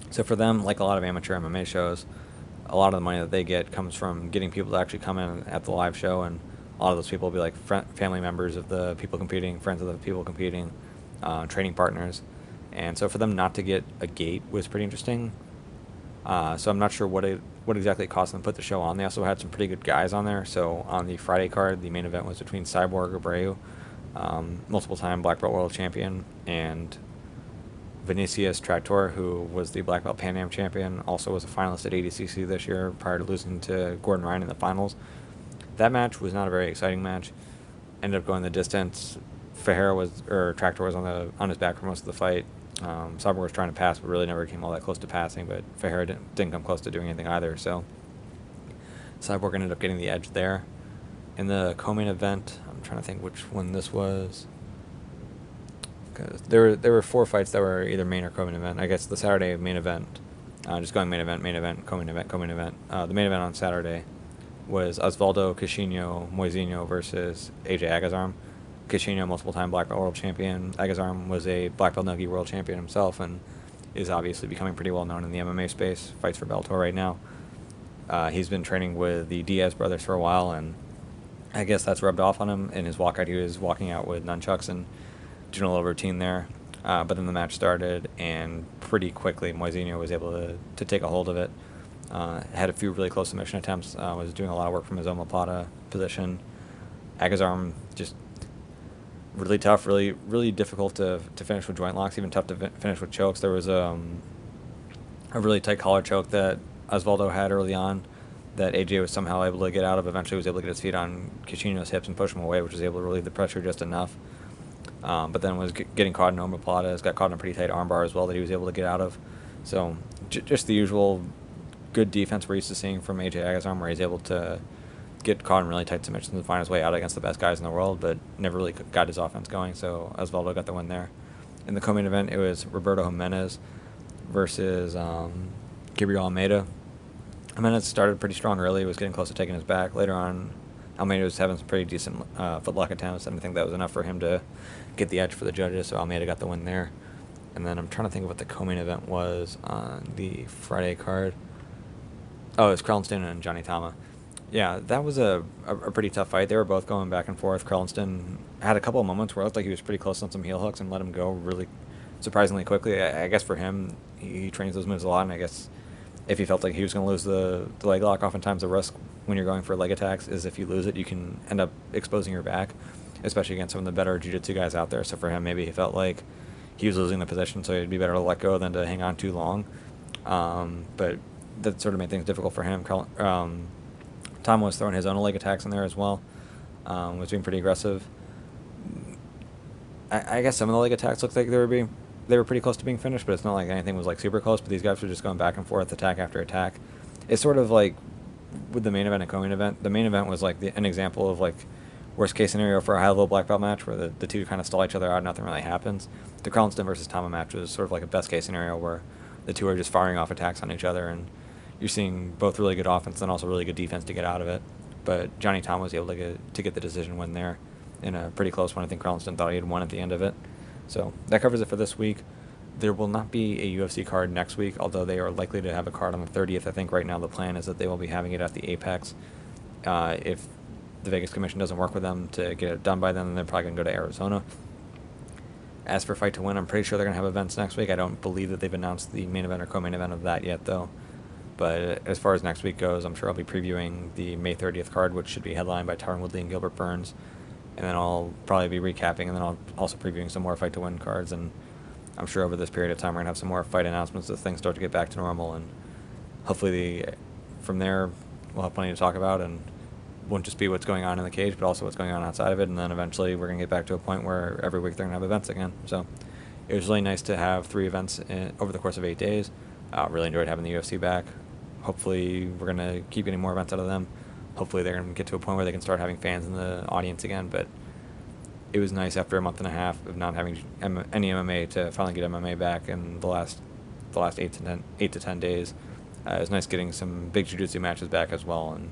A: So for them, like a lot of amateur MMA shows, a lot of the money that they get comes from getting people to actually come in at the live show, and a lot of those people will be like family members of the people competing, friends of the people competing, training partners. And so for them not to get a gate was pretty interesting. So I'm not sure what exactly it cost them to put the show on. They also had some pretty good guys on there. So on the Friday card, the main event was between Cyborg Abreu, multiple-time black belt world champion, and Vinicius Trattor, who was the black belt Pan Am champion, also was a finalist at ADCC this year prior to losing to Gordon Ryan in the finals. That match was not a very exciting match. Ended up going the distance. Trattor was on his back for most of the fight. Cyborg was trying to pass, but really never came all that close to passing, but Ferreira didn't come close to doing anything either, so Cyborg ended up getting the edge there. In the co-main event, I'm trying to think which one this was, because there were 4 fights that were either main or co-main event. I guess the Saturday main event, just going main event, co-main event. The main event on Saturday was Osvaldo Caixinho Moisinho versus AJ Agazarm. Caixinho, multiple-time black belt world champion. Agazarm was a black belt Nogi world champion himself and is obviously becoming pretty well known in the MMA space. Fights for Bellator right now. He's been training with the Diaz brothers for a while, and I guess that's rubbed off on him. In his walkout, he was walking out with nunchucks and doing a little routine there. But then the match started, and pretty quickly Moisinho was able to take a hold of it. Had a few really close submission attempts. Was doing a lot of work from his omoplata position. Agazarm just really tough, really difficult to finish with joint locks, even tough to finish with chokes. There was a really tight collar choke that Osvaldo had early on that AJ was somehow able to get out of. Eventually was able to get his feet on Caixinho's hips and push him away, which was able to relieve the pressure just enough. But then was getting caught in omoplata, got caught in a pretty tight armbar as well that he was able to get out of. So just the usual good defense we're used to seeing from AJ Agazarm, where he's able to get caught in really tight submissions and find his way out against the best guys in the world, but never really got his offense going, so Osvaldo got the win there. In the co-main event, it was Roberto Jimenez versus Gabriel Almeida. Jimenez started pretty strong early, was getting close to taking his back. Later on, Almeida was having some pretty decent footlock attempts, and I think that was enough for him to get the edge for the judges, so Almeida got the win there. And then I'm trying to think of what the co-main event was on the Friday card. Oh, it was Krellenston and Johnny Tama. Yeah, that was a pretty tough fight. They were both going back and forth. Krellenston had a couple of moments where it looked like he was pretty close on some heel hooks and let him go really surprisingly quickly. I guess for him, he trains those moves a lot, and I guess if he felt like he was going to lose the leg lock. Oftentimes the risk when you're going for leg attacks is if you lose it, you can end up exposing your back, especially against some of the better jiu-jitsu guys out there. So for him, maybe he felt like he was losing the position, so it'd be better to let go than to hang on too long. But that sort of made things difficult for him. Tom was throwing his own leg attacks in there as well, was being pretty aggressive. I guess some of the leg attacks looked like they were pretty close to being finished, but it's not like anything was like super close. But these guys were just going back and forth, attack after attack. It's sort of like with the main event and co-main event. The main event was like an example of like worst case scenario for a high level black belt match where the two kind of stall each other out, nothing really happens. The Carlston versus Tama match was sort of like a best case scenario where the two are just firing off attacks on each other, and you're seeing both really good offense and also really good defense to get out of it. But Johnny Tama was able to get the decision win there in a pretty close one. I think Carlston thought he had won at the end of it. So that covers it for this week. There will not be a UFC card next week, although they are likely to have a card on the 30th. I think right now the plan is that they will be having it at the Apex. If the Vegas Commission doesn't work with them to get it done by then they're probably going to go to Arizona. As for Fight to Win, I'm pretty sure they're going to have events next week. I don't believe that they've announced the main event or co-main event of that yet, though. But as far as next week goes, I'm sure I'll be previewing the May 30th card, which should be headlined by Tyron Woodley and Gilbert Burns. And then I'll probably be recapping, and then I'll also previewing some more Fight to Win cards. And I'm sure over this period of time we're going to have some more fight announcements as things start to get back to normal. And hopefully from there we'll have plenty to talk about, and won't just be what's going on in the cage, but also what's going on outside of it. And then eventually we're going to get back to a point where every week they're going to have events again. So it was really nice to have 3 events over the course of 8 days. Really enjoyed having the UFC back. Hopefully we're going to keep getting more events out of them. Hopefully they're going to get to a point where they can start having fans in the audience again. But it was nice after a month and a half of not having any MMA to finally get MMA back in the last 8 to 10 days. It was nice getting some big jiu-jitsu matches back as well, and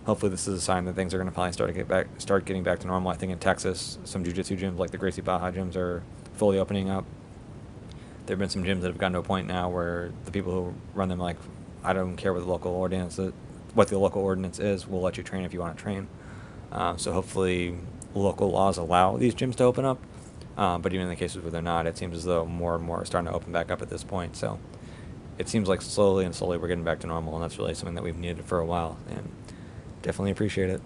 A: hopefully this is a sign that things are going to finally start getting back to normal. I think in Texas, some jiu-jitsu gyms like the Gracie Baja gyms are fully opening up. There have been some gyms that have gotten to a point now where the people who run them like, I don't care what the local ordinance is. We'll let you train if you want to train. So hopefully local laws allow these gyms to open up. But even in the cases where they're not, it seems as though more and more are starting to open back up at this point. So it seems like slowly we're getting back to normal, and that's really something that we've needed for a while, and definitely appreciate it.